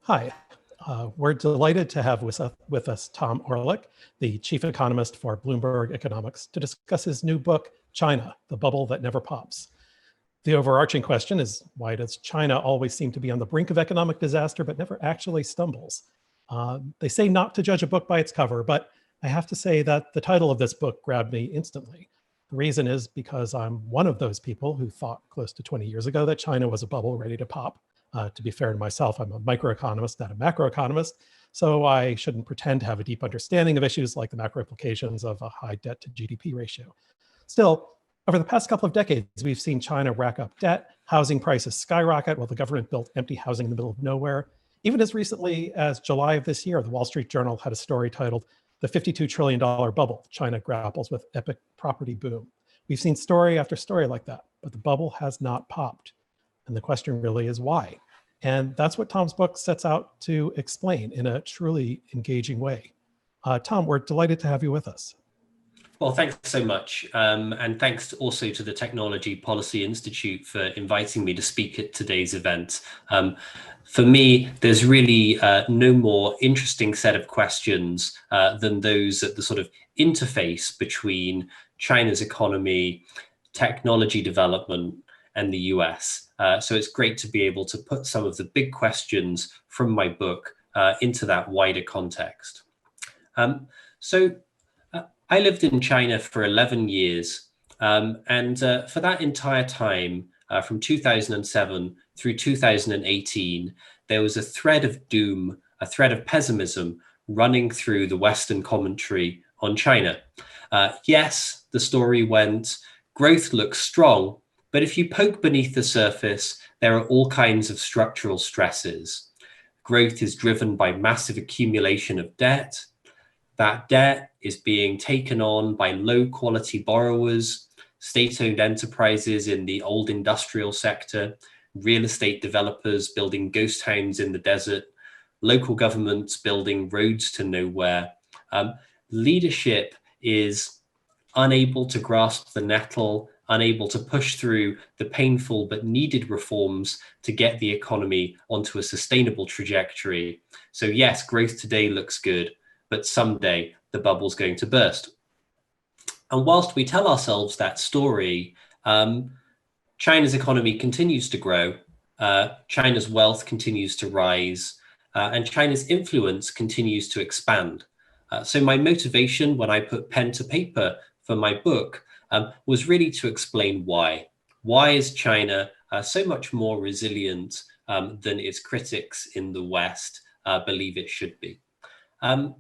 Hi, we're delighted to have with us Tom Orlik, the chief economist for Bloomberg Economics, to discuss his new book, China, the Bubble That Never Pops. The overarching question is, why does China always seem to be on the brink of economic disaster but never actually stumbles? They say not to judge a book by its cover, but I have to say that the title of this book grabbed me instantly. The reason is because I'm one of those people who thought close to 20 years ago that China was a bubble ready to pop. To be fair to myself, I'm a microeconomist, not a macroeconomist, so I shouldn't pretend to have a deep understanding of issues like the macro implications of a high debt to GDP ratio. Still, over the past couple of decades, we've seen China rack up debt, housing prices skyrocket while the government built empty housing in the middle of nowhere. Even as recently as July of this year, the Wall Street Journal had a story titled "The $52 trillion Bubble, China Grapples with Epic Property Boom." We've seen story after story like that, but the bubble has not popped. And the question really is why? And that's what Tom's book sets out to explain in a truly engaging way. Tom, we're delighted to have you with us. Well, thanks so much. And thanks also to the Technology Policy Institute for inviting me to speak at today's event. For me, there's really no more interesting set of questions than those at the sort of interface between China's economy, technology development, and the US. So it's great to be able to put some of the big questions from my book into that wider context. I lived in China for 11 years, and for that entire time, from 2007 through 2018, there was a thread of doom, a thread of pessimism running through the Western commentary on China. Yes, the story went, growth looks strong, but if you poke beneath the surface, there are all kinds of structural stresses. Growth is driven by massive accumulation of debt. That debt is being taken on by low quality borrowers, state-owned enterprises in the old industrial sector, real estate developers building ghost towns in the desert, local governments building roads to nowhere. Leadership is unable to grasp the nettle, unable to push through the painful but needed reforms to get the economy onto a sustainable trajectory. So yes, growth today looks good, but someday the bubble's going to burst. And whilst we tell ourselves that story, China's economy continues to grow, China's wealth continues to rise, and China's influence continues to expand. So my motivation when I put pen to paper for my book was really to explain why. Why is China so much more resilient than its critics in the West believe it should be? And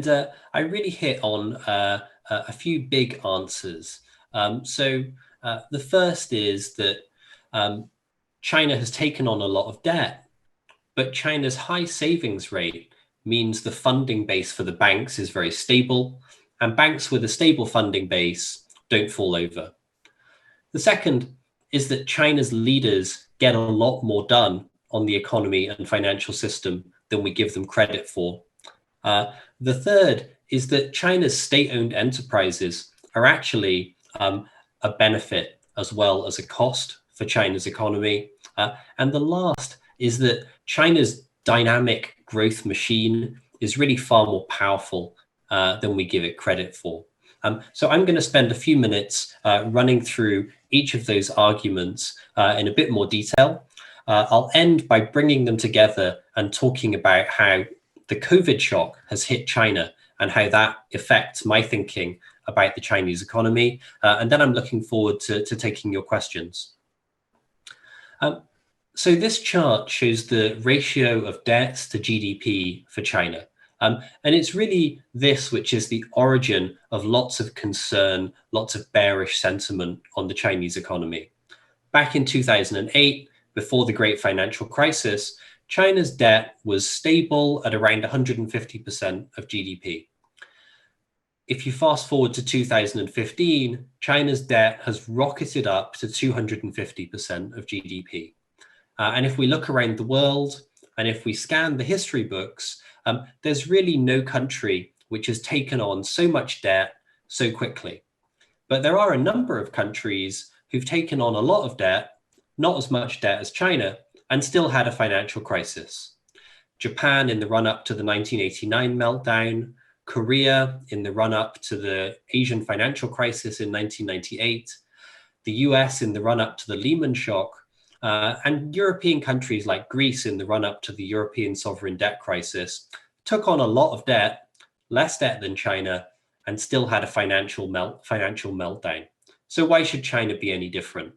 I really hit on a few big answers. The first is that China has taken on a lot of debt, but China's high savings rate means the funding base for the banks is very stable, and banks with a stable funding base don't fall over. The second is that China's leaders get a lot more done on the economy and financial system than we give them credit for. The third is that China's state-owned enterprises are actually a benefit as well as a cost for China's economy. And the last is that China's dynamic growth machine is really far more powerful than we give it credit for. So I'm going to spend a few minutes running through each of those arguments in a bit more detail. I'll end by bringing them together and talking about how the COVID shock has hit China and how that affects my thinking about the Chinese economy. And then I'm looking forward to taking your questions. So this chart shows the ratio of debts to GDP for China. And it's really this which is the origin of lots of concern, lots of bearish sentiment on the Chinese economy. Back in 2008, before the great financial crisis, China's debt was stable at around 150% of GDP. If you fast forward to 2015, China's debt has rocketed up to 250% of GDP. And if we look around the world, and if we scan the history books, there's really no country which has taken on so much debt so quickly. But there are a number of countries who've taken on a lot of debt, not as much debt as China, and still had a financial crisis. Japan in the run-up to the 1989 meltdown, Korea in the run-up to the Asian financial crisis in 1998, the US in the run-up to the Lehman shock, and European countries like Greece in the run-up to the European sovereign debt crisis took on a lot of debt, less debt than China, and still had a financial meltdown. So why should China be any different?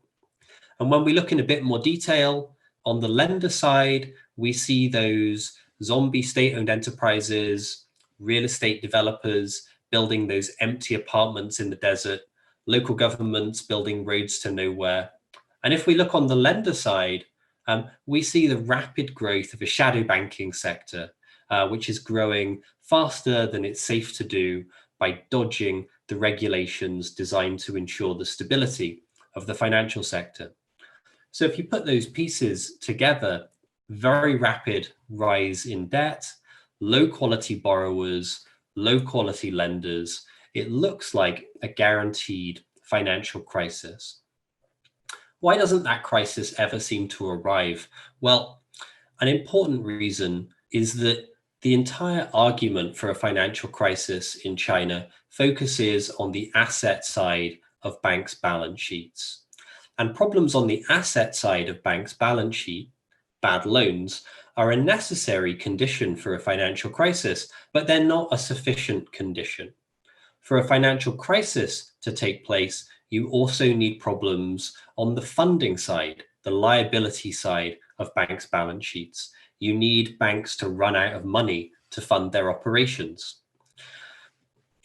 And when we look in a bit more detail, on the lender side, we see those zombie state-owned enterprises, real estate developers building those empty apartments in the desert, local governments building roads to nowhere. And if we look on the lender side, we see the rapid growth of a shadow banking sector, which is growing faster than it's safe to do by dodging the regulations designed to ensure the stability of the financial sector. So if you put those pieces together, very rapid rise in debt, low quality borrowers, low quality lenders, it looks like a guaranteed financial crisis. Why doesn't that crisis ever seem to arrive? Well, an important reason is that the entire argument for a financial crisis in China focuses on the asset side of banks' balance sheets. And problems on the asset side of banks' balance sheet, bad loans, are a necessary condition for a financial crisis, but they're not a sufficient condition. For a financial crisis to take place, you also need problems on the funding side, the liability side of banks' balance sheets. You need banks to run out of money to fund their operations.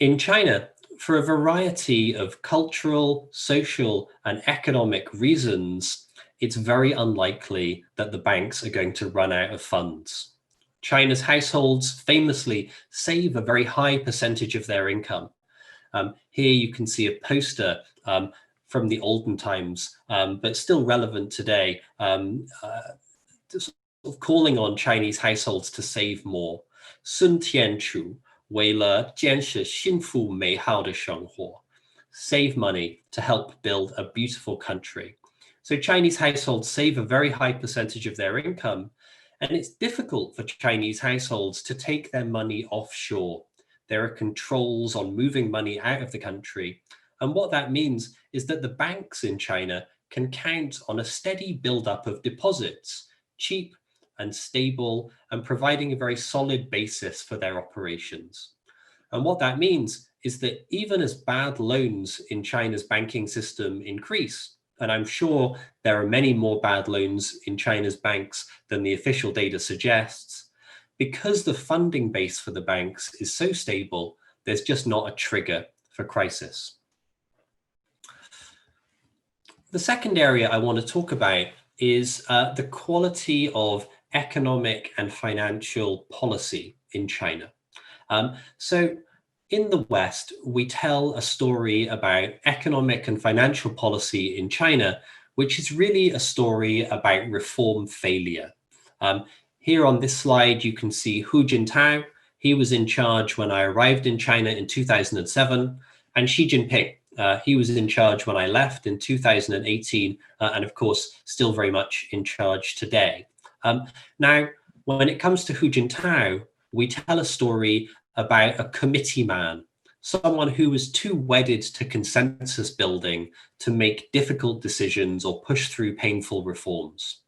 In China, for a variety of cultural, social, and economic reasons, it's very unlikely that the banks are going to run out of funds. China's households famously save a very high percentage of their income. Here you can see a poster from the olden times, but still relevant today, calling on Chinese households to save more. 顺天楚为了坚持幸福美好的生活, save money to help build a beautiful country. So Chinese households save a very high percentage of their income, and it's difficult for Chinese households to take their money offshore. There are controls on moving money out of the country. And what that means is that the banks in China can count on a steady buildup of deposits, cheap and stable, and providing a very solid basis for their operations. And what that means is that even as bad loans in China's banking system increase, and I'm sure there are many more bad loans in China's banks than the official data suggests, because the funding base for the banks is so stable, there's just not a trigger for crisis. The second area I want to talk about is the quality of economic and financial policy in China. So in the West, we tell a story about economic and financial policy in China, which is really a story about reform failure. Here on this slide, you can see Hu Jintao. He was in charge when I arrived in China in 2007, and Xi Jinping. He was in charge when I left in 2018, and of course, still very much in charge today. Now, when it comes to Hu Jintao, we tell a story about a committee man, someone who was too wedded to consensus building to make difficult decisions or push through painful reforms.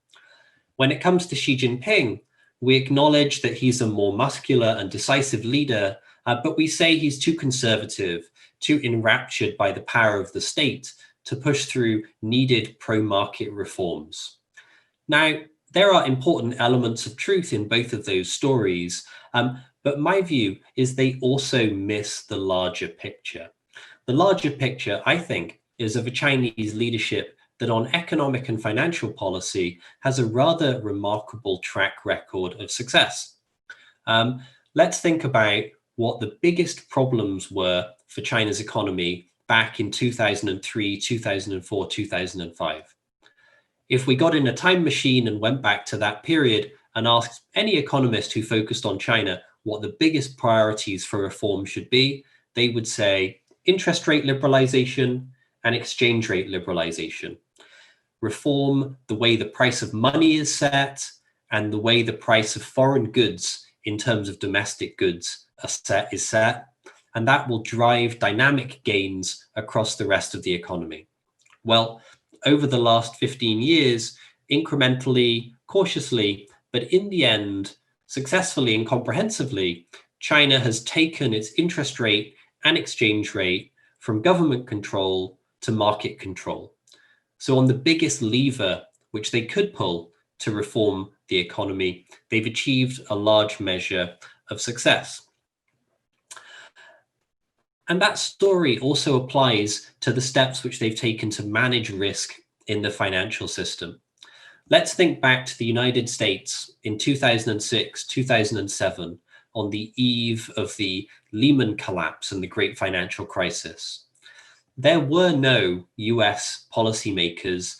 When it comes to Xi Jinping, we acknowledge that he's a more muscular and decisive leader, but we say he's too conservative, too enraptured by the power of the state to push through needed pro-market reforms. Now, there are important elements of truth in both of those stories, but my view is they also miss the larger picture. The larger picture, I think, is of a Chinese leadership that on economic and financial policy has a rather remarkable track record of success. Let's think about what the biggest problems were for China's economy back in 2003, 2004, 2005. If we got in a time machine and went back to that period and asked any economist who focused on China what the biggest priorities for reform should be, they would say interest rate liberalization and exchange rate liberalization. reform the way the price of money is set and the way the price of foreign goods in terms of domestic goods is set, and that will drive dynamic gains across the rest of the economy. Well, over the last 15 years, incrementally, cautiously, but in the end, successfully and comprehensively, China has taken its interest rate and exchange rate from government control to market control. So on the biggest lever which they could pull to reform the economy, they've achieved a large measure of success. And that story also applies to the steps which they've taken to manage risk in the financial system. Let's think back to the United States in 2006, 2007, on the eve of the Lehman collapse and the great financial crisis. There were no US policymakers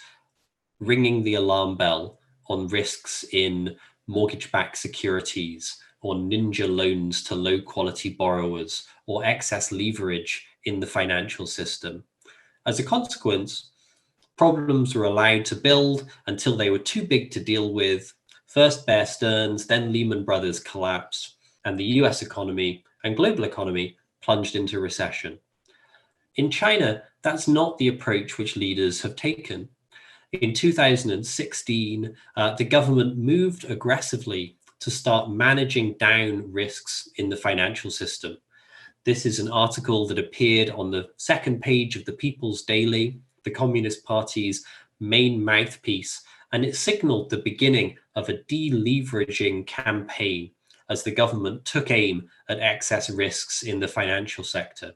ringing the alarm bell on risks in mortgage-backed securities or ninja loans to low-quality borrowers or excess leverage in the financial system. As a consequence, problems were allowed to build until they were too big to deal with. First Bear Stearns, then Lehman Brothers collapsed, and the US economy and global economy plunged into recession. In China, that's not the approach which leaders have taken. In 2016, the government moved aggressively to start managing down risks in the financial system. This is an article that appeared on the second page of the People's Daily, the Communist Party's main mouthpiece, and it signaled the beginning of a deleveraging campaign as the government took aim at excess risks in the financial sector.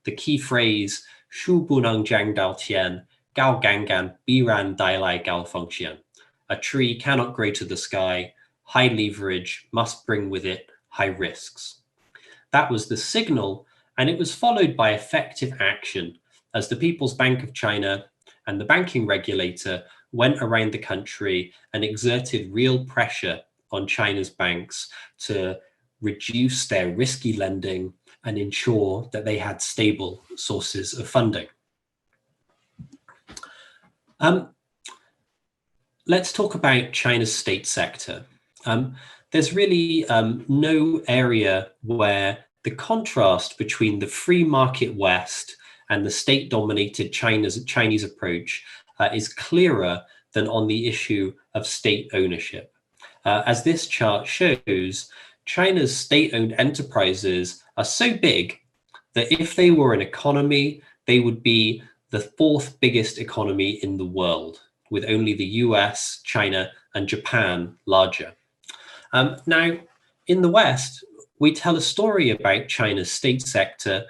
The key phrase, "Shu bunang jiang dao tian, gao gangan biran dailai gao fengxian." A tree cannot grow to the sky. High leverage must bring with it high risks. That was the signal, and it was followed by effective action as the People's Bank of China and the banking regulator went around the country and exerted real pressure on China's banks to reduce their risky lending and ensure that they had stable sources of funding. Let's talk about China's state sector. There's really no area where the contrast between the free market West and the state-dominated Chinese approach is clearer than on the issue of state ownership. As this chart shows, China's state-owned enterprises are so big that if they were an economy, they would be the fourth biggest economy in the world, with only the US, China, and Japan larger. Now, in the West, we tell a story about China's state sector,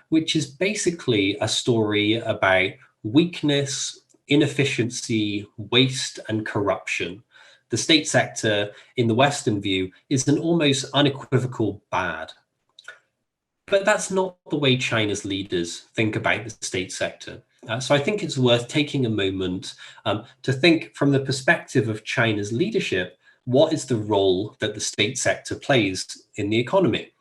which is basically a story about weakness, inefficiency, waste, and corruption. The state sector, in the Western view, is an almost unequivocal bad. But that's not the way China's leaders think about the state sector. So I think it's worth taking a moment to think from the perspective of China's leadership, what is the role that the state sector plays in the economy?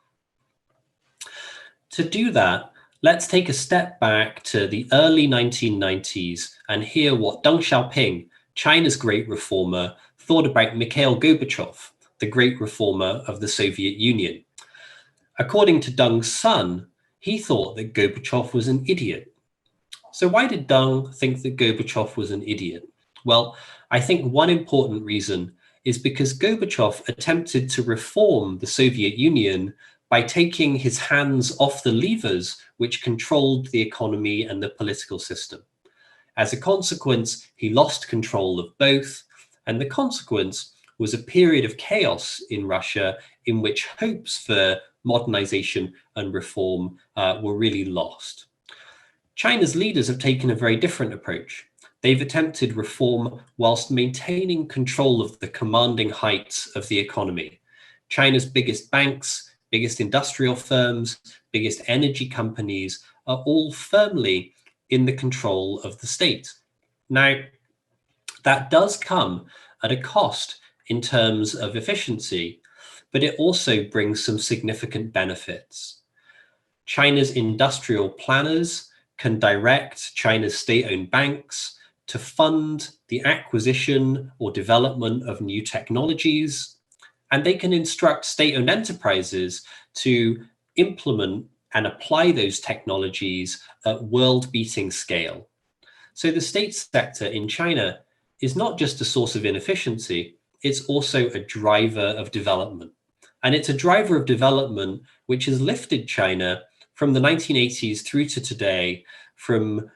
To do that, let's take a step back to the early 1990s and hear what Deng Xiaoping, China's great reformer, thought about Mikhail Gorbachev, the great reformer of the Soviet Union. According to Deng's son, he thought that Gorbachev was an idiot. So why did Deng think that Gorbachev was an idiot? Well, I think one important reason is because Gorbachev attempted to reform the Soviet Union by taking his hands off the levers which controlled the economy and the political system. As a consequence, he lost control of both, and the consequence was a period of chaos in Russia in which hopes for modernization and reform were really lost. China's leaders have taken a very different approach. They've attempted reform whilst maintaining control of the commanding heights of the economy. China's biggest banks, biggest industrial firms, biggest energy companies are all firmly in the control of the state. Now, that does come at a cost in terms of efficiency, but it also brings some significant benefits. China's industrial planners can direct China's state-owned banks to fund the acquisition or development of new technologies, and they can instruct state-owned enterprises to implement and apply those technologies at world-beating scale. So the state sector in China is not just a source of inefficiency, it's also a driver of development. And it's a driver of development which has lifted China from the 1980s through to today, from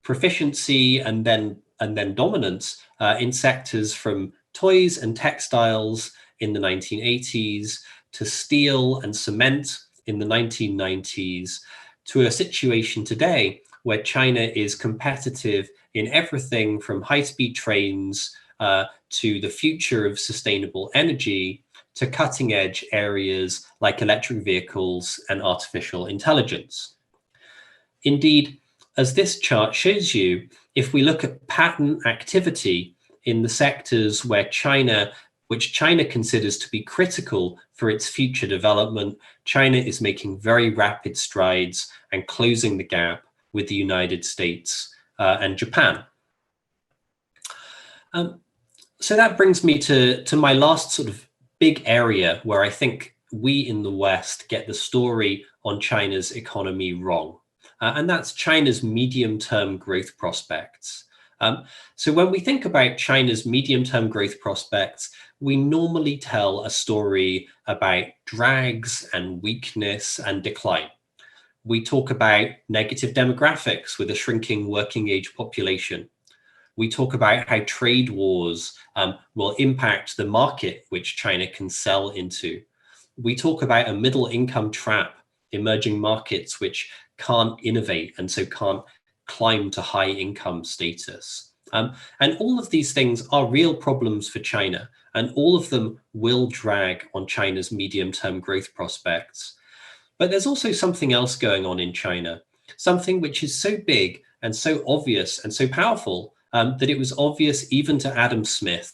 proficiency and then dominance in sectors from toys and textiles in the 1980s to steel and cement in the 1990s, to a situation today where China is competitive in everything from high-speed trains to the future of sustainable energy, to cutting-edge areas like electric vehicles and artificial intelligence. Indeed, as this chart shows you, if we look at patent activity in the sectors which China considers to be critical for its future development, China is making very rapid strides and closing the gap with the United States and Japan. So that brings me to my last sort of big area where I think we in the West get the story on China's economy wrong. And that's China's medium-term growth prospects. So when we think about China's medium-term growth prospects, we normally tell a story about drags and weakness and decline. We talk about negative demographics with a shrinking working age population. We talk about how trade wars will impact the market which China can sell into. We talk about a middle income trap, emerging markets which can't innovate and so can't climb to high income status. And all of these things are real problems for China, and all of them will drag on China's medium-term growth prospects. But there's also something else going on in China, something which is so big and so obvious and so powerful that it was obvious even to Adam Smith,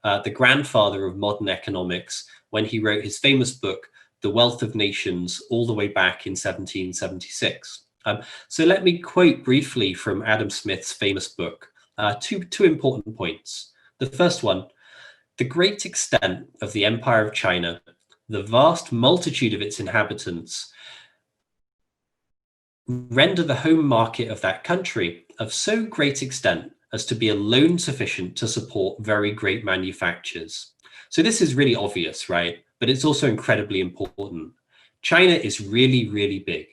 the grandfather of modern economics, when he wrote his famous book, The Wealth of Nations, all the way back in 1776. So let me quote briefly from Adam Smith's famous book, two important points. The first one, the great extent of the Empire of China, the vast multitude of its inhabitants, render the home market of that country of so great extent as to be alone sufficient to support very great manufactures. So this is really obvious, right? But it's also incredibly important. China is really, really big,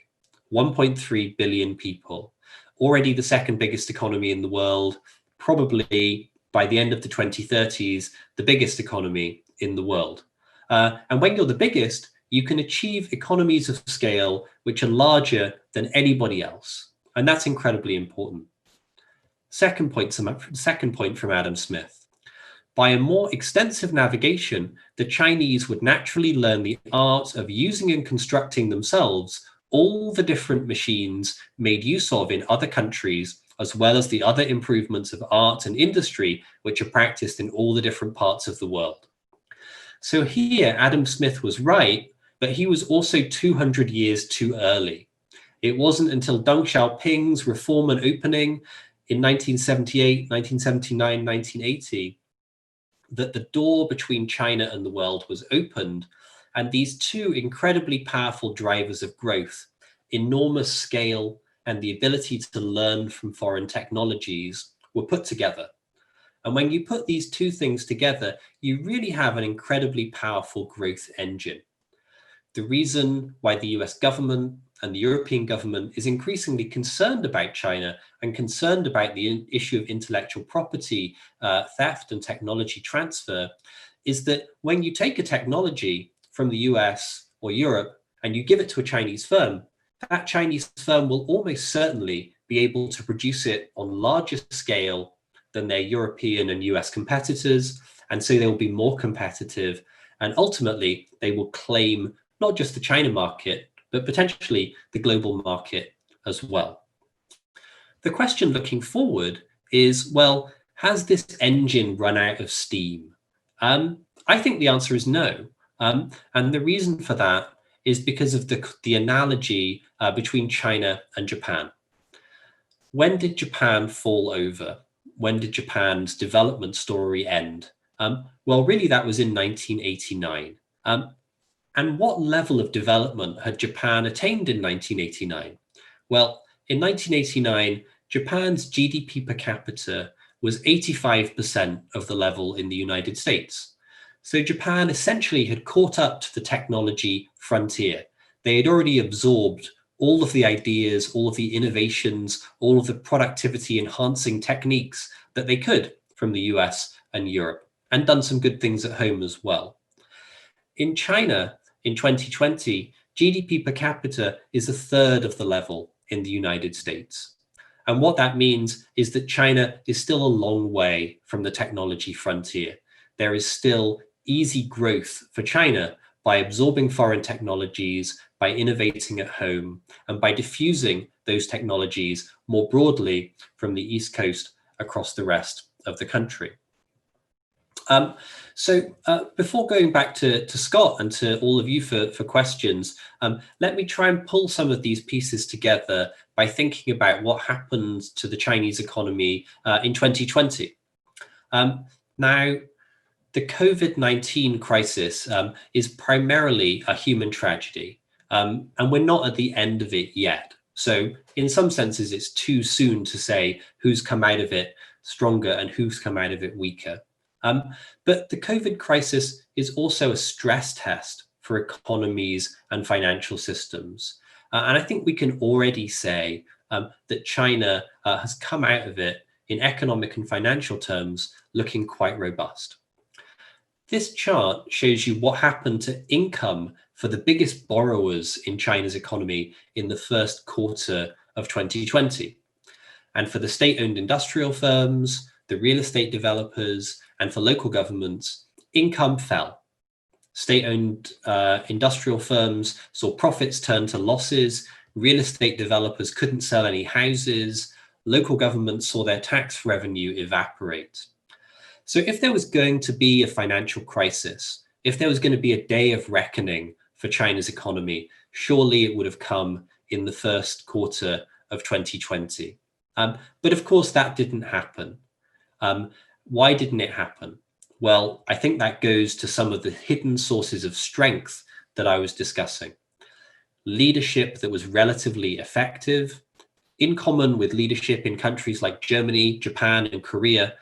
1.3 billion people, already the second biggest economy in the world, probably by the end of the 2030s, the biggest economy in the world. And when you're the biggest, you can achieve economies of scale which are larger than anybody else. And that's incredibly important. Second point from Adam Smith. By a more extensive navigation, the Chinese would naturally learn the art of using and constructing themselves all the different machines made use of in other countries, as well as the other improvements of art and industry which are practiced in all the different parts of the world. So here, Adam Smith was right, but he was also 200 years too early. It wasn't until Deng Xiaoping's reform and opening in 1978, 1979, 1980, that the door between China and the world was opened, and these two incredibly powerful drivers of growth, enormous scale and the ability to learn from foreign technologies, were put together. And when you put these two things together, you really have an incredibly powerful growth engine. The reason why the US government and the European government is increasingly concerned about China and concerned about the issue of intellectual property theft and technology transfer is that when you take a technology from the US or Europe and you give it to a Chinese firm, that Chinese firm will almost certainly be able to produce it on larger scale than their European and US competitors. And so they will be more competitive. And ultimately, they will claim not just the China market, but potentially the global market as well. The question looking forward is, well, has this engine run out of steam? I think the answer is no. And the reason for that is because of the analogy between China and Japan. when did Japan fall over? When did Japan's development story end? Well, really, that was in 1989. And what level of development had Japan attained in 1989? Well, in 1989, Japan's GDP per capita was 85% of the level in the United States. So Japan essentially had caught up to the technology frontier. They had already absorbed all of the ideas, all of the innovations, all of the productivity enhancing techniques that they could from the US and Europe, and done some good things at home as well. In China, in 2020, GDP per capita is a third of the level in the United States. And what that means is that China is still a long way from the technology frontier. There is still easy growth for China by absorbing foreign technologies, by innovating at home, and by diffusing those technologies more broadly from the East Coast across the rest of the country. So before going back to Scott and to all of you for questions, let me try and pull some of these pieces together by thinking about what happened to the Chinese economy in 2020. Now, the COVID-19 crisis is primarily a human tragedy, and we're not at the end of it yet. So in some senses, it's too soon to say who's come out of it stronger and who's come out of it weaker. But the COVID crisis is also a stress test for economies and financial systems. And I think we can already say that China has come out of it in economic and financial terms looking quite robust. This chart shows you what happened to income for the biggest borrowers in China's economy in the first quarter of 2020. And for the state-owned industrial firms, the real estate developers, and for local governments, income fell. State-owned industrial firms saw profits turn to losses, real estate developers couldn't sell any houses, local governments saw their tax revenue evaporate. So if there was going to be a financial crisis, if there was going to be a day of reckoning for China's economy, surely it would have come in the first quarter of 2020. But of course, that didn't happen. Why didn't it happen? Well, I think that goes to some of the hidden sources of strength that I was discussing. Leadership that was relatively effective, in common with leadership in countries like Germany, Japan, and Korea,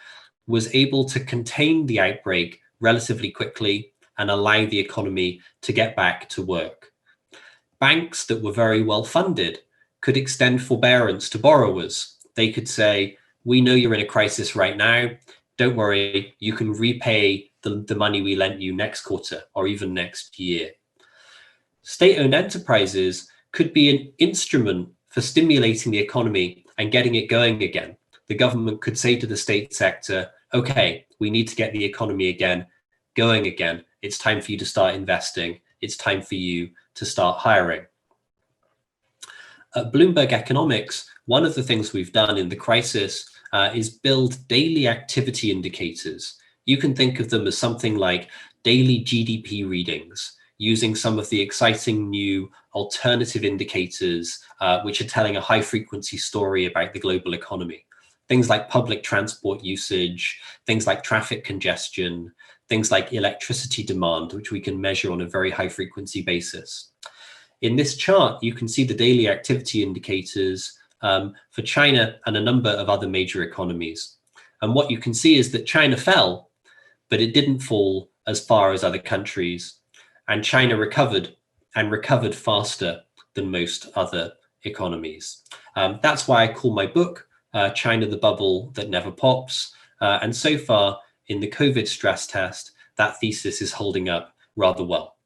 was able to contain the outbreak relatively quickly and allow the economy to get back to work. Banks that were very well funded could extend forbearance to borrowers. They could say, we know you're in a crisis right now. Don't worry, you can repay the money we lent you next quarter or even next year. State-owned enterprises could be an instrument for stimulating the economy and getting it going again. The government could say to the state sector, okay, we need to get the economy again, going again. It's time for you to start investing. It's time for you to start hiring. At Bloomberg Economics, one of the things we've done in the crisis is build daily activity indicators. You can think of them as something like daily GDP readings, using some of the exciting new alternative indicators which are telling a high frequency story about the global economy. Things like public transport usage, things like traffic congestion, things like electricity demand, which we can measure on a very high frequency basis. In this chart, you can see the daily activity indicators for China and a number of other major economies. And what you can see is that China fell, but it didn't fall as far as other countries. And China recovered, and recovered faster than most other economies. That's why I call my book China, the Bubble That Never Pops. And so far in the COVID stress test, that thesis is holding up rather well.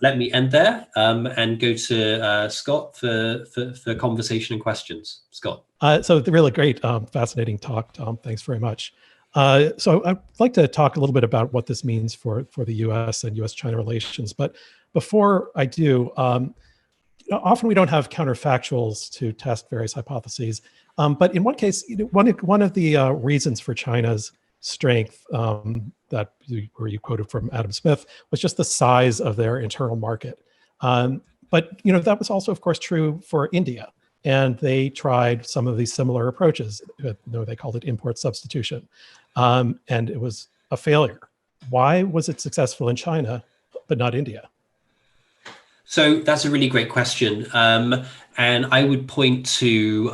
Let me end there and go to Scott for conversation and questions. Scott. So really great, fascinating talk, Tom. Thanks very much. So I'd like to talk a little bit about what this means for the U.S. and U.S.-China relations. But before I do, often we don't have counterfactuals to test various hypotheses. But in one case, one of the reasons for China's strength where you quoted from Adam Smith was just the size of their internal market. But that was also, of course, true for India. and they tried some of these similar approaches. They called it import substitution, and it was a failure. Why was it successful in China, but not India? So that's a really great question. And I would point to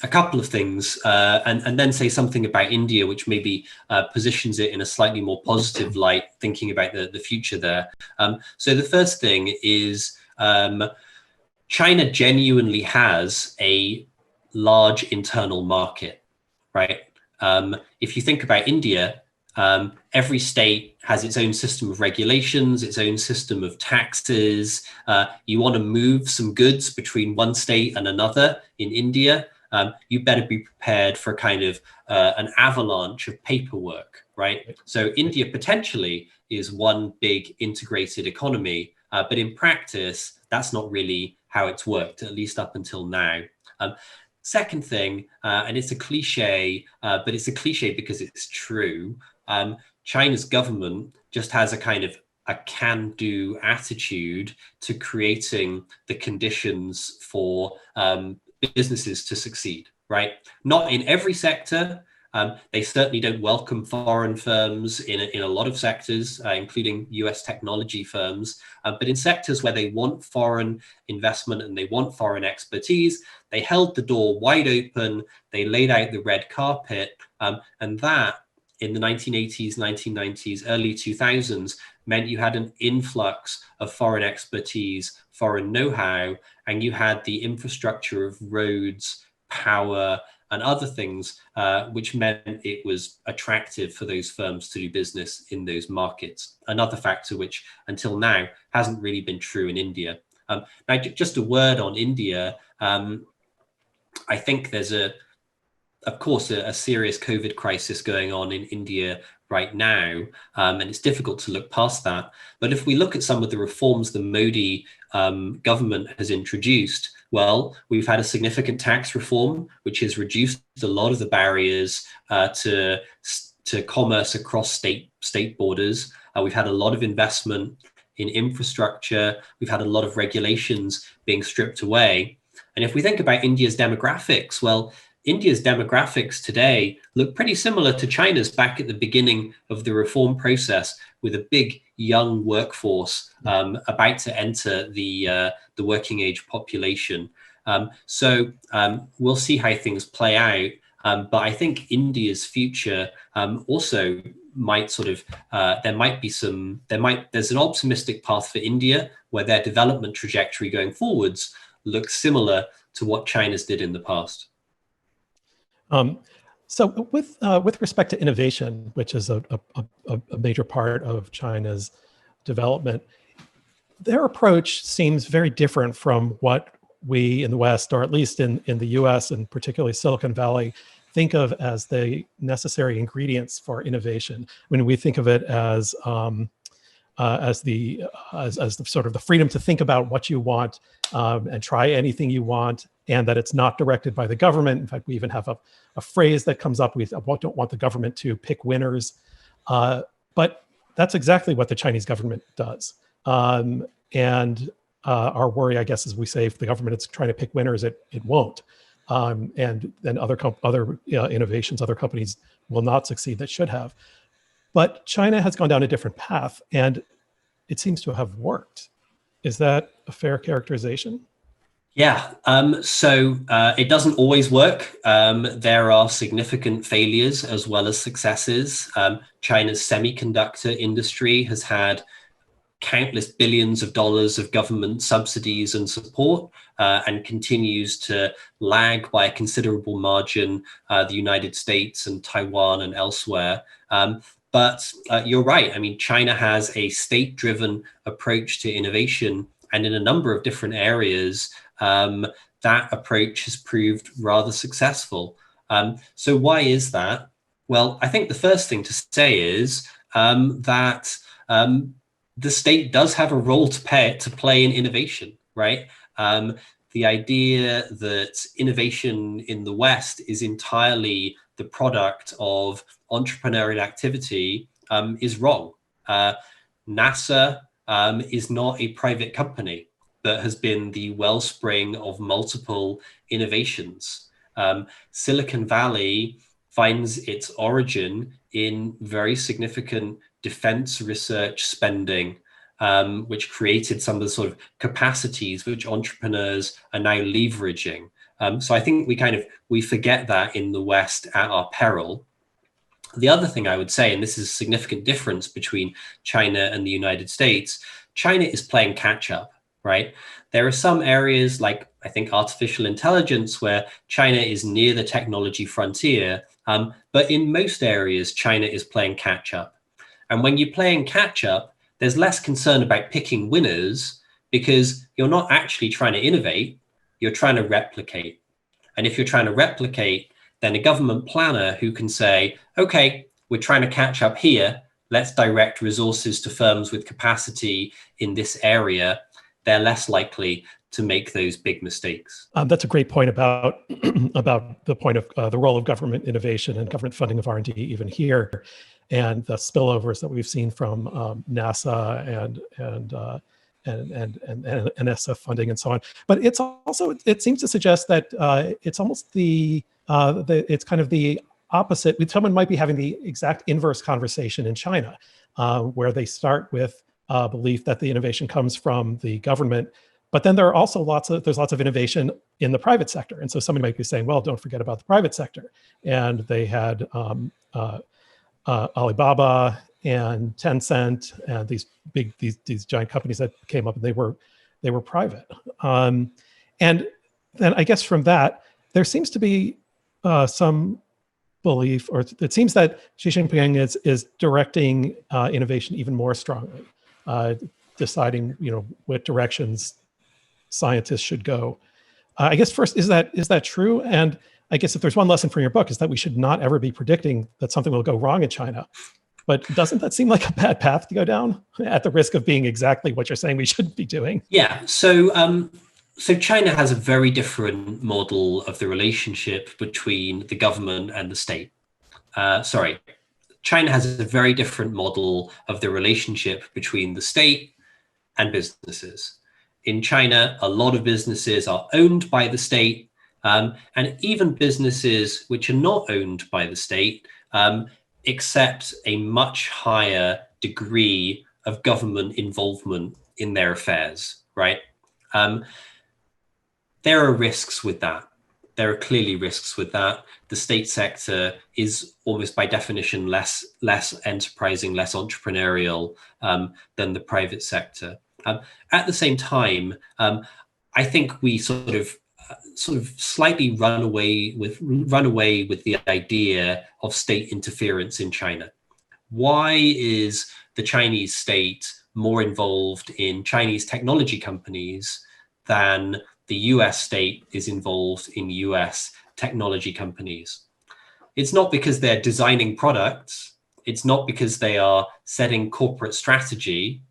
a couple of things and then say something about India, which maybe positions it in a slightly more positive light, thinking about the future there. So the first thing is China genuinely has a large internal market, right? If you think about India, every state has its own system of regulations, its own system of taxes. You want to move some goods between one state and another in India, you better be prepared for kind of an avalanche of paperwork, right? So India potentially is one big integrated economy, but in practice, that's not really how it's worked, at least up until now. Second thing, and it's a cliche, but it's a cliche because it's true. China's government just has a kind of a can-do attitude to creating the conditions for businesses to succeed, right? Not in every sector. They certainly don't welcome foreign firms in a lot of sectors, including US technology firms. But in sectors where they want foreign investment and they want foreign expertise, they held the door wide open. They laid out the red carpet. And that in the 1980s, 1990s, early 2000s meant you had an influx of foreign expertise, foreign know-how, and you had the infrastructure of roads, power, and other things, which meant it was attractive for those firms to do business in those markets. Another factor which until now hasn't really been true in India. Now, just a word on India. I think there's of course, a serious COVID crisis going on in India right now, and it's difficult to look past that. But if we look at some of the reforms the Modi government has introduced, well, we've had a significant tax reform, which has reduced a lot of the barriers to commerce across state borders. We've had a lot of investment in infrastructure. We've had a lot of regulations being stripped away. And if we think about India's demographics, well, India's demographics today look pretty similar to China's back at the beginning of the reform process, with a big young workforce about to enter the working age population. So we'll see how things play out. But I think India's future also might sort of, there's an optimistic path for India where their development trajectory going forwards looks similar to what China's did in the past. So with respect to innovation, which is a major part of China's development, their approach seems very different from what we in the West, or at least in the US and particularly Silicon Valley, think of as the necessary ingredients for innovation. When we think of it as the sort of the freedom to think about what you want and try anything you want, and that it's not directed by the government. In fact, we even have a phrase that comes up with, "I don't want the government to pick winners." But that's exactly what the Chinese government does. And our worry, I guess, is we say if the government is trying to pick winners, it won't. And then other innovations, other companies will not succeed that should have. But China has gone down a different path, and it seems to have worked. Is that a fair characterization? Yeah, so it doesn't always work. There are significant failures as well as successes. China's semiconductor industry has had countless billions of dollars of government subsidies and support, and continues to lag by a considerable margin the United States and Taiwan and elsewhere. But you're right. I mean, China has a state-driven approach to innovation, and in a number of different areas, that approach has proved rather successful. So why is that? Well, I think the first thing to say is that the state does have a role to play in innovation, right? The idea that innovation in the West is entirely the product of entrepreneurial activity is wrong. NASA is not a private company, that has been the wellspring of multiple innovations. Silicon Valley finds its origin in very significant defense research spending, which created some of the sort of capacities which entrepreneurs are now leveraging. So I think we forget that in the West at our peril. The other thing I would say, and this is a significant difference between China and the United States, China is playing catch up, right? There are some areas like, I think, artificial intelligence where China is near the technology frontier. But in most areas, China is playing catch up. And when you're playing catch up, there's less concern about picking winners because you're not actually trying to innovate, you're trying to replicate. And if you're trying to replicate, then a government planner who can say, okay, we're trying to catch up here, let's direct resources to firms with capacity in this area, they're less likely to make those big mistakes. That's a great point about about the point of the role of government innovation and government funding of R&D even here, and the spillovers that we've seen from NASA and NSF funding and so on. But it's also, it seems to suggest that it's almost it's kind of the opposite. Someone might be having the exact inverse conversation in China, where they start with belief that the innovation comes from the government, but then there are also there's lots of innovation in the private sector. And so somebody might be saying, well, don't forget about the private sector. And they had Alibaba and Tencent and these giant companies that came up, and they were private. And then I guess from that, there seems to be some belief, or it seems that Xi Jinping is directing innovation even more strongly, deciding what directions scientists should go. I guess first, is that true? And I guess if there's one lesson from your book, is that we should not ever be predicting that something will go wrong in China. But doesn't that seem like a bad path to go down, at the risk of being exactly what you're saying we shouldn't be doing? Yeah. So China has a very different model of the relationship between the government and the state. China has a very different model of the relationship between the state and businesses. In China, a lot of businesses are owned by the state, and even businesses which are not owned by the state accept a much higher degree of government involvement in their affairs, right? There are risks with that. There are clearly risks with that. The state sector is almost by definition less enterprising, less entrepreneurial than the private sector. At the same time, I think we sort of slightly run away with the idea of state interference in China. Why is the Chinese state more involved in Chinese technology companies than the US state is involved in US technology companies? It's not because they're designing products. It's not because they are setting corporate strategy.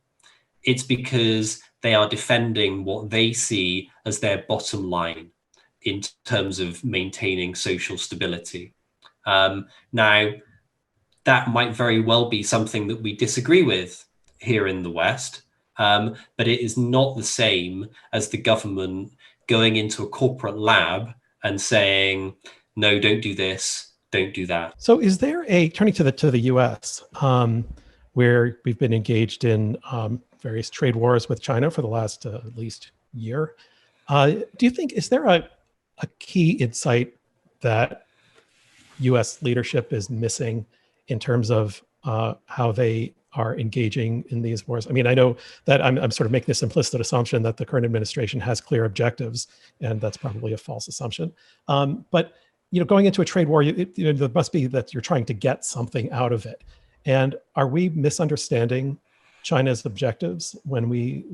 It's because they are defending what they see as their bottom line in terms of maintaining social stability. Now, that might very well be something that we disagree with here in the West, but it is not the same as the government going into a corporate lab and saying, no, don't do this, don't do that. So is there turning to the US, where we've been engaged in various trade wars with China for the last at least year, do you think, is there a key insight that US leadership is missing in terms of how they are engaging in these wars? I mean, I know that I'm sort of making this implicit assumption that the current administration has clear objectives, and that's probably a false assumption. But going into a trade war, there must be that you're trying to get something out of it. And are we misunderstanding China's objectives when we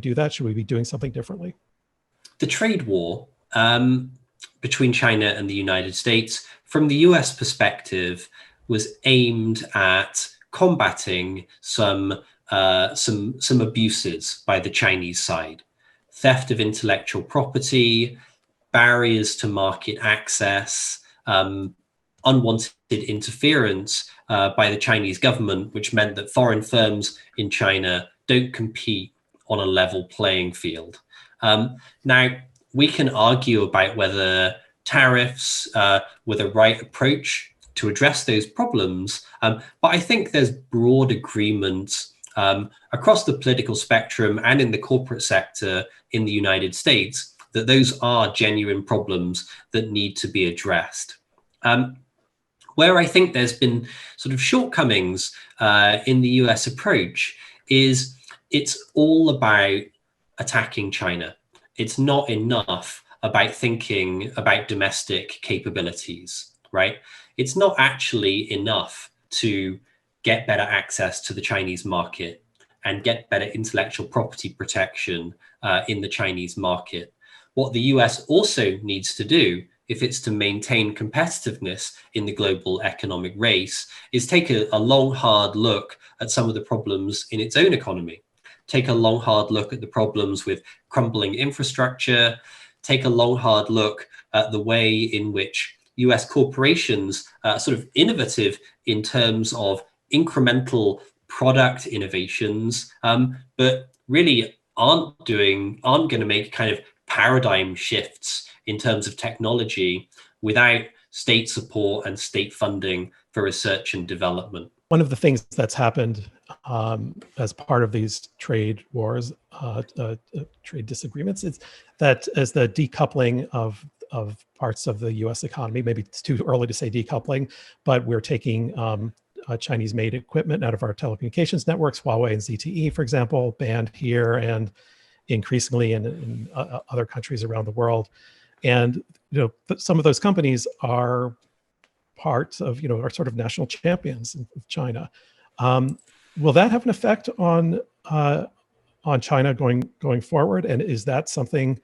do that? Should we be doing something differently? The trade war between China and the United States, from the US perspective, was aimed at combating some abuses by the Chinese side: theft of intellectual property, barriers to market access, unwanted interference by the Chinese government, which meant that foreign firms in China don't compete on a level playing field. Now, we can argue about whether tariffs were the right approach to address those problems, but I think there's broad agreement across the political spectrum and in the corporate sector in the United States that those are genuine problems that need to be addressed. Where I think there's been sort of shortcomings in the US approach is it's all about attacking China. It's not enough about thinking about domestic capabilities, right? It's not actually enough to get better access to the Chinese market and get better intellectual property protection in the Chinese market. What the US also needs to do, if it's to maintain competitiveness in the global economic race, is take a long, hard look at some of the problems in its own economy. Take a long, hard look at the problems with crumbling infrastructure, take a long, hard look at the way in which US corporations are sort of innovative in terms of incremental product innovations, but really aren't going to make kind of paradigm shifts in terms of technology without state support and state funding for research and development. One of the things that's happened as part of these trade wars, trade disagreements, is that as the decoupling of parts of the U.S. economy, maybe it's too early to say decoupling, but we're taking Chinese-made equipment out of our telecommunications networks. Huawei and ZTE, for example, banned here and increasingly in other countries around the world. And some of those companies are parts of are sort of national champions of China. Will that have an effect on China going forward? And is that something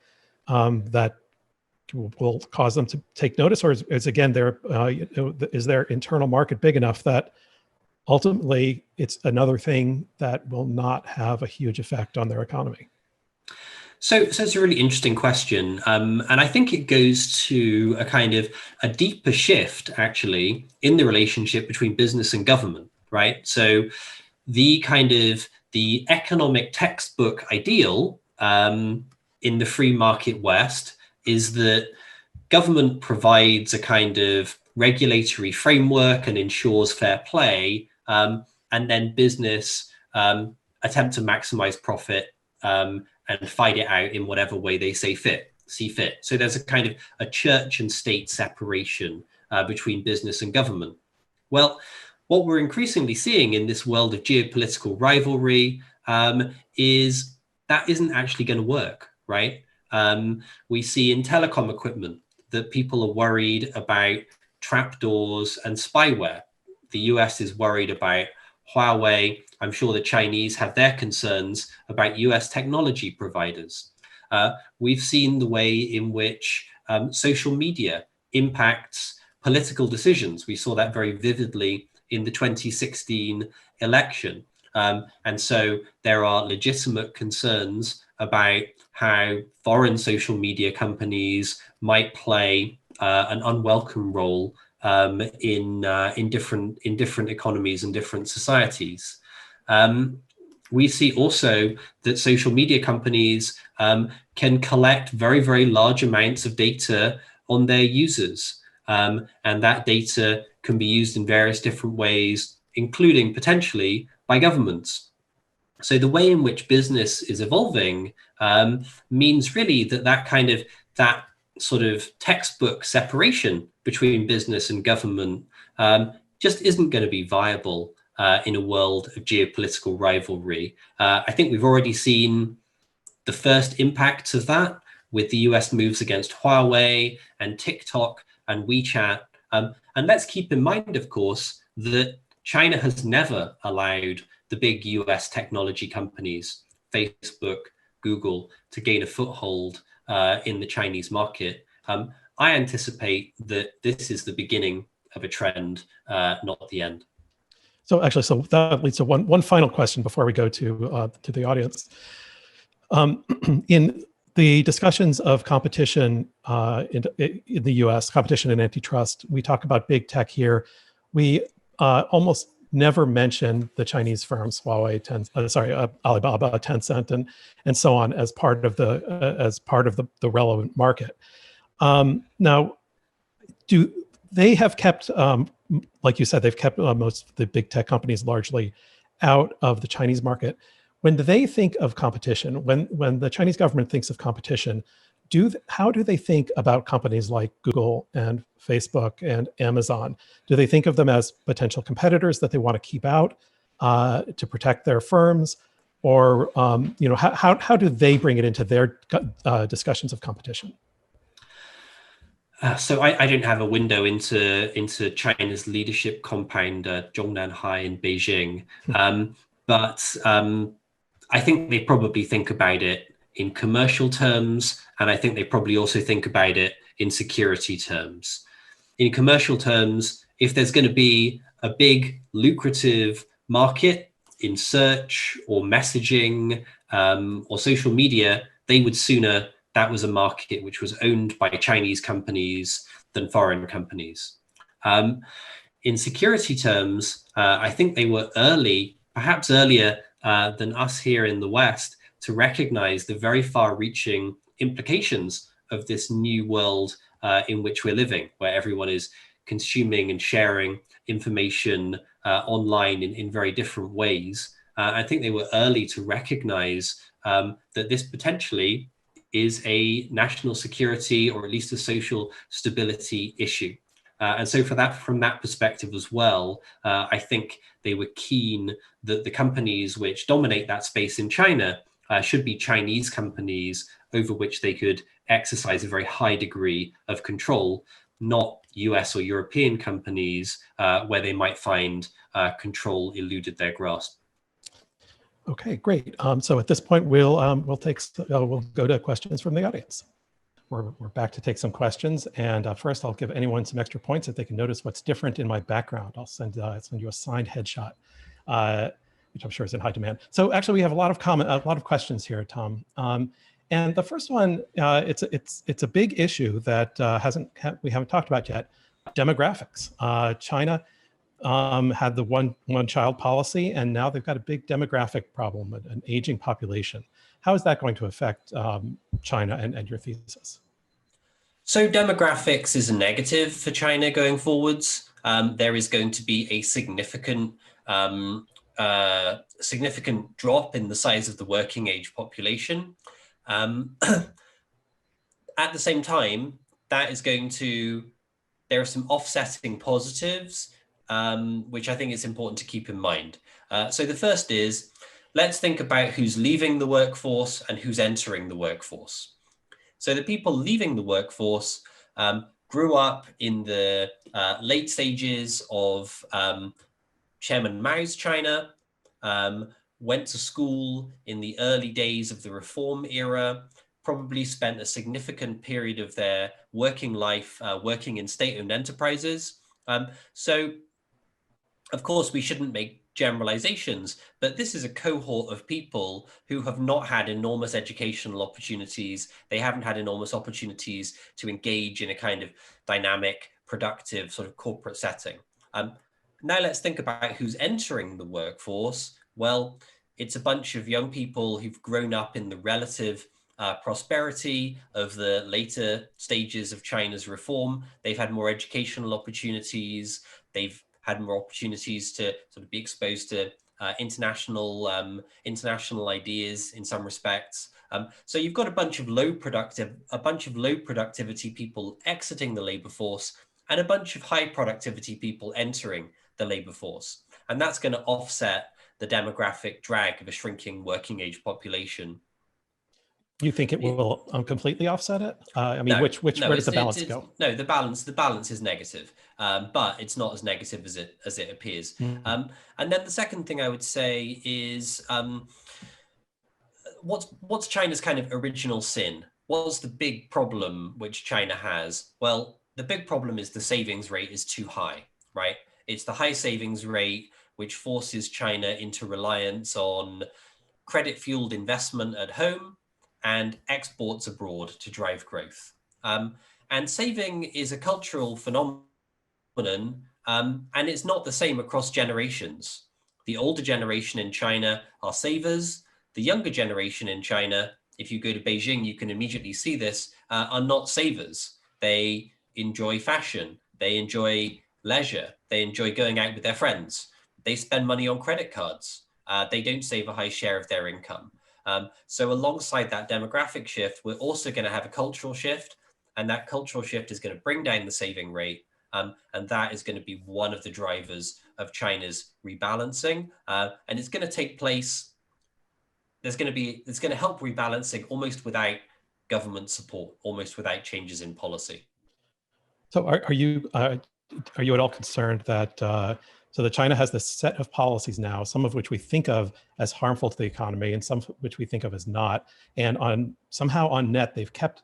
that will cause them to take notice, or is again is their internal market big enough that ultimately it's another thing that will not have a huge effect on their economy? So it's a really interesting question. And I think it goes to a kind of a deeper shift, actually, in the relationship between business and government, right? So the economic textbook ideal in the free market West is that government provides a kind of regulatory framework and ensures fair play, and then business attempt to maximize profit and fight it out in whatever way they see fit. So there's a kind of a church and state separation between business and government. Well, what we're increasingly seeing in this world of geopolitical rivalry is that isn't actually going to work, right? We see in telecom equipment that people are worried about trapdoors and spyware. The US is worried about Huawei. I'm sure the Chinese have their concerns about US technology providers. We've seen the way in which social media impacts political decisions. We saw that very vividly in the 2016 election. And so there are legitimate concerns about how foreign social media companies might play an unwelcome role in different economies and different societies. We see also that social media companies can collect very, very large amounts of data on their users. And that data can be used in various different ways, including potentially by governments. So the way in which business is evolving means really that sort of textbook separation between business and government just isn't going to be viable in a world of geopolitical rivalry. I think we've already seen the first impacts of that with the US moves against Huawei and TikTok and WeChat. And let's keep in mind, of course, that China has never allowed the big US technology companies, Facebook, Google, to gain a foothold in the Chinese market. I anticipate that this is the beginning of a trend, not the end. So actually, so that leads to one final question before we go to the audience. In the discussions of competition in the US, competition and antitrust, we talk about big tech here. We almost never mention the Chinese firms Huawei, Alibaba, Tencent, and so on as part of the relevant market. Now, do they have kept, like you said, they've kept most of the big tech companies largely out of the Chinese market. When they think of competition, when the Chinese government thinks of competition, how do they think about companies like Google and Facebook and Amazon? Do they think of them as potential competitors that they want to keep out to protect their firms? Or how do they bring it into their discussions of competition? So I don't have a window into China's leadership compound, Zhongnanhai in Beijing, but I think they probably think about it in commercial terms, and I think they probably also think about it in security terms. In commercial terms, if there's going to be a big lucrative market in search or messaging or social media, they would sooner that was a market which was owned by Chinese companies than foreign companies. In security terms, I think they were early, perhaps earlier than us here in the West, to recognize the very far-reaching implications of this new world in which we're living, where everyone is consuming and sharing information online in very different ways. I think they were early to recognize that this potentially is a national security or at least a social stability issue. And so from that perspective as well, I think they were keen that the companies which dominate that space in China should be Chinese companies over which they could exercise a very high degree of control, not US or European companies where they might find control eluded their grasp. Okay, great. So at this point, we'll go to questions from the audience. We're back to take some questions, and first I'll give anyone some extra points if they can notice what's different in my background. I'll send you a signed headshot, which I'm sure is in high demand. So actually, we have a lot of questions here, Tom. And the first one, it's a big issue that we haven't talked about yet: demographics. China had the one child policy, and now they've got a big demographic problem, an aging population. How is that going to affect China and your thesis? So demographics is a negative for China going forwards. There is going to be a significant drop in the size of the working age population. At the same time, there are some offsetting positives, which I think it's important to keep in mind. So the first is, let's think about who's leaving the workforce and who's entering the workforce. So the people leaving the workforce grew up in the late stages of Chairman Mao's China, went to school in the early days of the reform era, probably spent a significant period of their working life working in state-owned enterprises. So, of course, we shouldn't make generalizations, but this is a cohort of people who have not had enormous educational opportunities. They haven't had enormous opportunities to engage in a kind of dynamic, productive sort of corporate setting. Now let's think about who's entering the workforce. Well, it's a bunch of young people who've grown up in the relative prosperity of the later stages of China's reform. They've had more educational opportunities. They've had more opportunities to sort of be exposed to international ideas in some respects. So you've got a bunch of low productivity people exiting the labor force, and a bunch of high productivity people entering the labor force, and that's going to offset the demographic drag of a shrinking working age population. You think it will completely offset it? I mean, no, where does the balance go? No, the balance is negative, but it's not as negative as it appears. Mm-hmm. And then the second thing I would say is, what's China's kind of original sin? What's the big problem which China has? Well, the big problem is the savings rate is too high, right? It's the high savings rate which forces China into reliance on credit-fueled investment at home and exports abroad to drive growth. And saving is a cultural phenomenon And it's not the same across generations. The older generation in China are savers. The younger generation in China, if you go to Beijing, you can immediately see this, are not savers. They enjoy fashion. They enjoy leisure. They enjoy going out with their friends. They spend money on credit cards. They don't save a high share of their income. So alongside that demographic shift, we're also going to have a cultural shift, and that cultural shift is going to bring down the saving rate. And that is going to be one of the drivers of China's rebalancing. And it's going to take place. It's going to help rebalancing almost without government support, almost without changes in policy. So are you at all concerned that so that China has this set of policies now, some of which we think of as harmful to the economy and some of which we think of as not, and somehow on net they've kept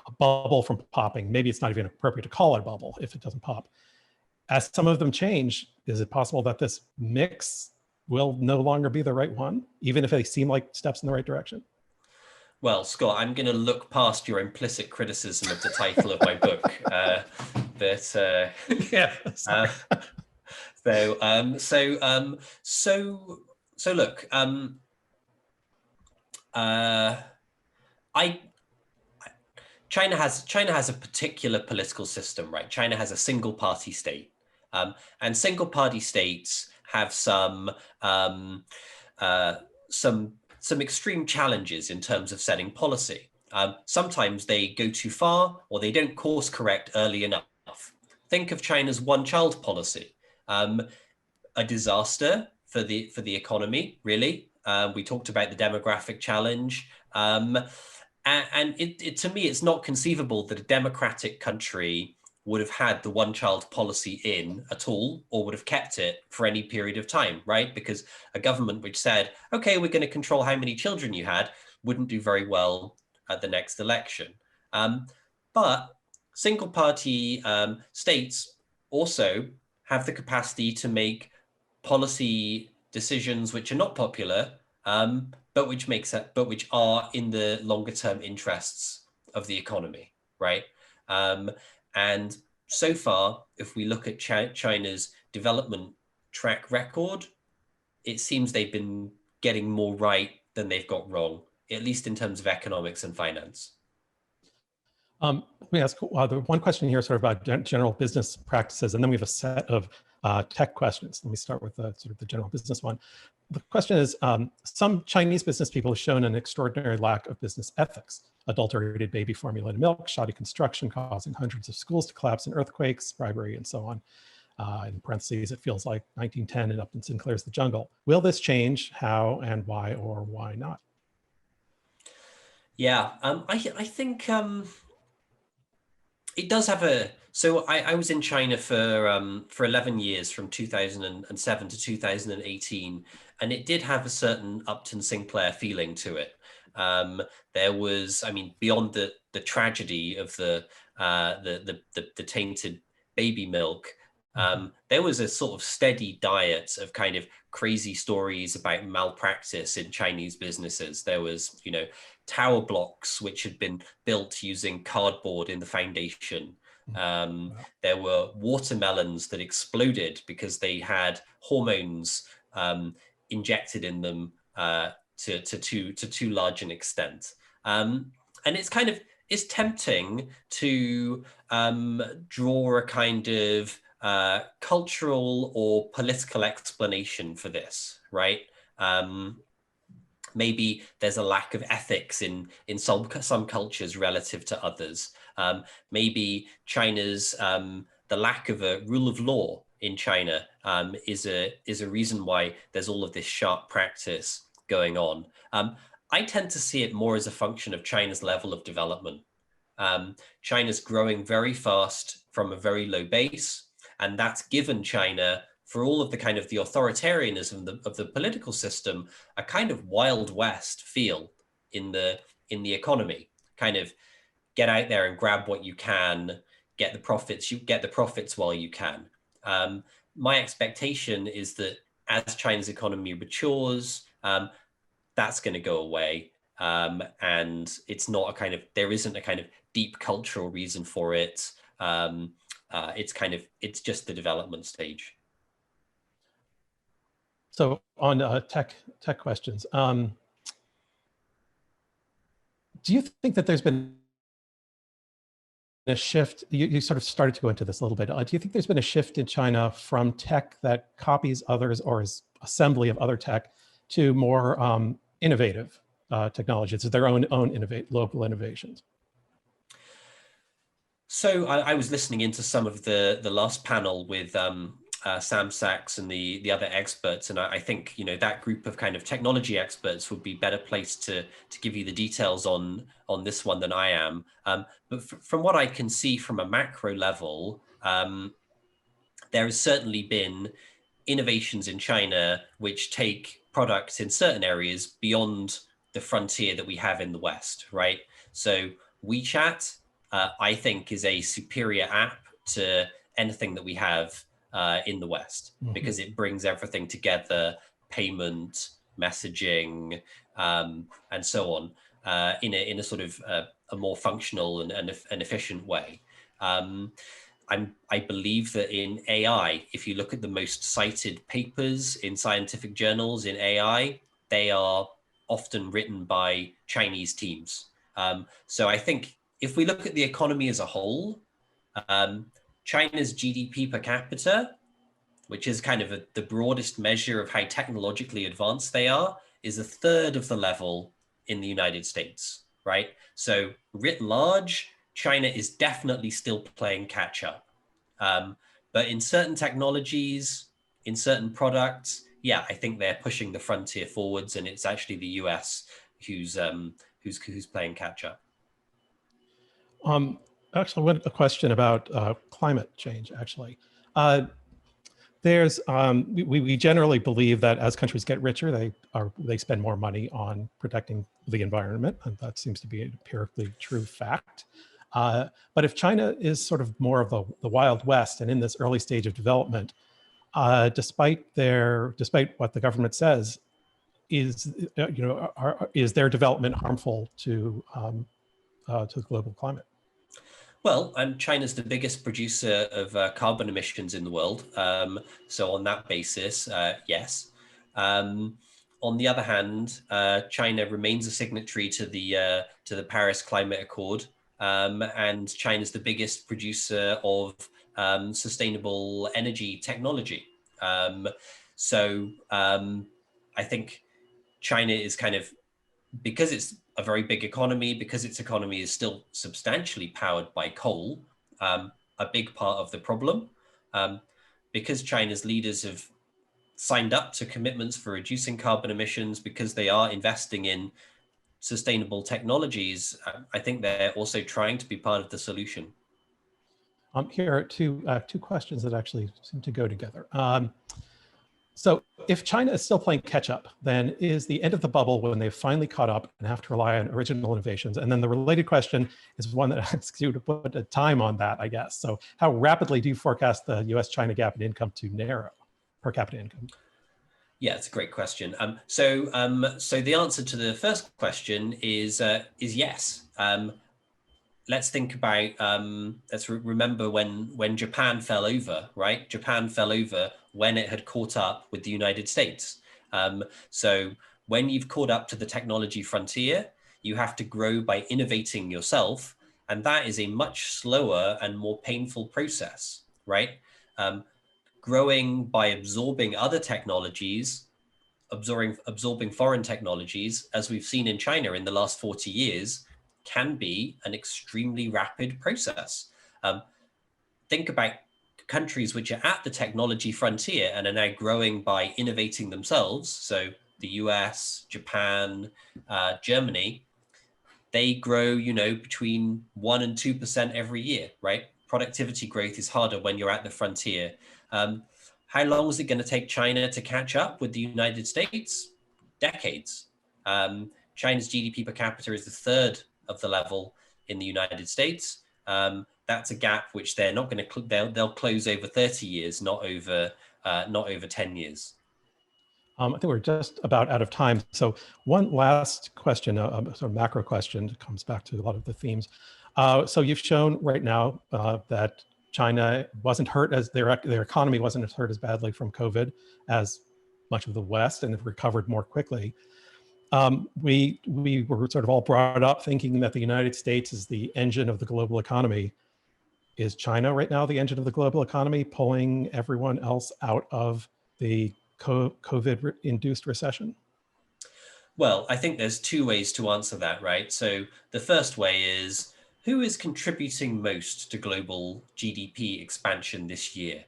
a bubble from popping. Maybe it's not even appropriate to call it a bubble if it doesn't pop. As some of them change, is it possible that this mix will no longer be the right one, even if they seem like steps in the right direction? Well, Scott, I'm going to look past your implicit criticism of the title of my book. Yeah. So look, China has a particular political system, right? China has a single party state, and single party states have some extreme challenges in terms of setting policy. Sometimes they go too far, or they don't course correct early enough. Think of China's one-child policy, a disaster for the economy. Really, we talked about the demographic challenge. And to me, it's not conceivable that a democratic country would have had the one-child policy in at all, or would have kept it for any period of time, right? Because a government which said, okay, we're going to control how many children you had, wouldn't do very well at the next election. But single-party states also have the capacity to make policy decisions which are not popular, but which are in the longer term interests of the economy, right? And so far, if we look at China's development track record, it seems they've been getting more right than they've got wrong, at least in terms of economics and finance. Let me ask the one question here, sort of about general business practices, and then we have a set of tech questions. Let me start with sort of the general business one. The question is, some Chinese business people have shown an extraordinary lack of business ethics. Adulterated baby formula milk, shoddy construction causing hundreds of schools to collapse in earthquakes, bribery, and so on. In parentheses, it feels like 1910 and Upton Sinclair's The Jungle. Will this change? How and why, or why not? Yeah, I think it does have a. So I was in China for 11 years, from 2007 to 2018, and it did have a certain Upton Sinclair feeling to it. There was, I mean, beyond the tragedy of the tainted baby milk, there was a sort of steady diet of kind of crazy stories about malpractice in Chinese businesses. There was, tower blocks which had been built using cardboard in the foundation. There were watermelons that exploded because they had hormones injected in them to too large an extent. And it's tempting to draw a kind of cultural or political explanation for this, right? Maybe there's a lack of ethics in some cultures relative to others. Maybe China's the lack of a rule of law in China is a reason why there's all of this sharp practice going on. I tend to see it more as a function of China's level of development. China's growing very fast from a very low base, and that's given China, for all of the kind of the authoritarianism of the political system, a kind of Wild West feel in the economy. Kind of get out there and grab what you can, get the profits. You get the profits while you can. My expectation is that as China's economy matures, that's going to go away, and it's not there isn't a kind of deep cultural reason for it. it's just the development stage. So on tech questions, do you think that there's been a shift? You sort of started to go into this a little bit. Do you think there's been a shift in China from tech that copies others or is assembly of other tech to more innovative technologies, their own local innovations? So I was listening into some of the last panel with Sam Sachs and the other experts, and I think that group of kind of technology experts would be better placed to give you the details on this one than I am. But from what I can see from a macro level, there has certainly been innovations in China which take products in certain areas beyond the frontier that we have in the West, right? So WeChat, I think, is a superior app to anything that we have in the West, because it brings everything together, payment, messaging, and so on, in a sort of a more functional and efficient way. I believe that in AI, if you look at the most cited papers in scientific journals in AI, they are often written by Chinese teams. So I think if we look at the economy as a whole, China's GDP per capita, which is kind of the broadest measure of how technologically advanced they are, is a third of the level in the United States, right? So writ large, China is definitely still playing catch up. But in certain technologies, in certain products, yeah, I think they're pushing the frontier forwards, and it's actually the US who's playing catch up. Actually, a question about climate change, actually. We generally believe that as countries get richer, they spend more money on protecting the environment, and that seems to be an empirically true fact. But if China is sort of more of the Wild West and in this early stage of development, despite what the government says, is their development harmful to the global climate? Well, China's the biggest producer of carbon emissions in the world. So on that basis, yes. On the other hand, China remains a signatory to the Paris Climate Accord, and China's the biggest producer of sustainable energy technology. So I think China is kind of, because it's a very big economy, because its economy is still substantially powered by coal, a big part of the problem. Because China's leaders have signed up to commitments for reducing carbon emissions, because they are investing in sustainable technologies, I think they're also trying to be part of the solution. Here are two questions that actually seem to go together. So if China is still playing catch up, then is the end of the bubble when they've finally caught up and have to rely on original innovations? And then the related question is one that asks you to put a time on that, I guess. So how rapidly do you forecast the US-China gap in income to narrow, per capita income? Yeah, it's a great question. So the answer to the first question is yes. Let's think about, let's remember when Japan fell over, right? Japan fell over when it had caught up with the United States. So when you've caught up to the technology frontier, you have to grow by innovating yourself. And that is a much slower and more painful process, right? Growing by absorbing other technologies, absorbing foreign technologies, as we've seen in China in the last 40 years, can be an extremely rapid process. Think about countries which are at the technology frontier and are now growing by innovating themselves. So the US, Japan, Germany, they grow, between 1% and 2% every year, right? Productivity growth is harder when you're at the frontier. How long is it going to take China to catch up with the United States? Decades. China's GDP per capita is the third of the level in the United States. That's a gap which they're not going to, they'll close over 30 years, not over 10 years. I think we're just about out of time. So one last question, sort of macro question, comes back to a lot of the themes. So you've shown right now that China wasn't hurt as their economy wasn't hurt as badly from COVID as much of the West, and have recovered more quickly. We were sort of all brought up thinking that the United States is the engine of the global economy. Is China right now the engine of the global economy, pulling everyone else out of the COVID-induced recession? Well, I think there's two ways to answer that, right? So the first way is, who is contributing most to global GDP expansion this year?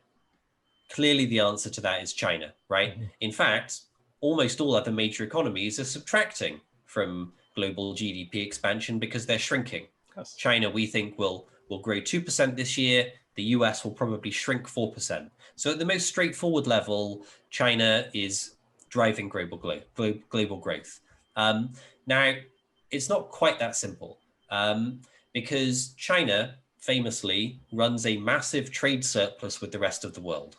Clearly, the answer to that is China, right? Mm-hmm. In fact, almost all other major economies are subtracting from global GDP expansion because they're shrinking. Yes. China, we think, will grow 2% this year. The US will probably shrink 4%. So at the most straightforward level, China is driving global growth. Now, it's not quite that simple, because China famously runs a massive trade surplus with the rest of the world.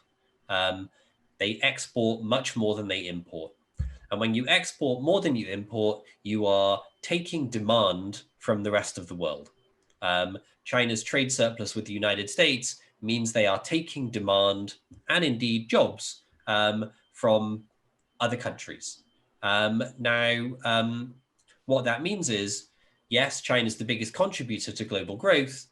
They export much more than they import. And when you export more than you import, you are taking demand from the rest of the world. China's trade surplus with the United States means they are taking demand and indeed jobs from other countries. What that means is, yes, China's the biggest contributor to global growth.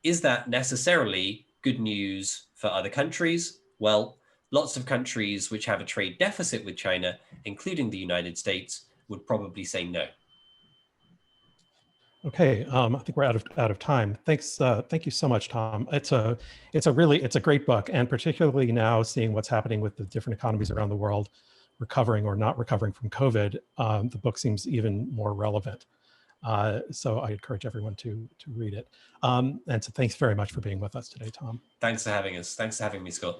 Is that necessarily good news for other countries? Well, lots of countries which have a trade deficit with China, including the United States, would probably say no. Okay, I think we're out of time. Thanks, thank you so much, Tom. It's a great book, and particularly now seeing what's happening with the different economies around the world, recovering or not recovering from COVID, the book seems even more relevant. So I encourage everyone to read it. And so thanks very much for being with us today, Tom. Thanks for having us. Thanks for having me, Scott.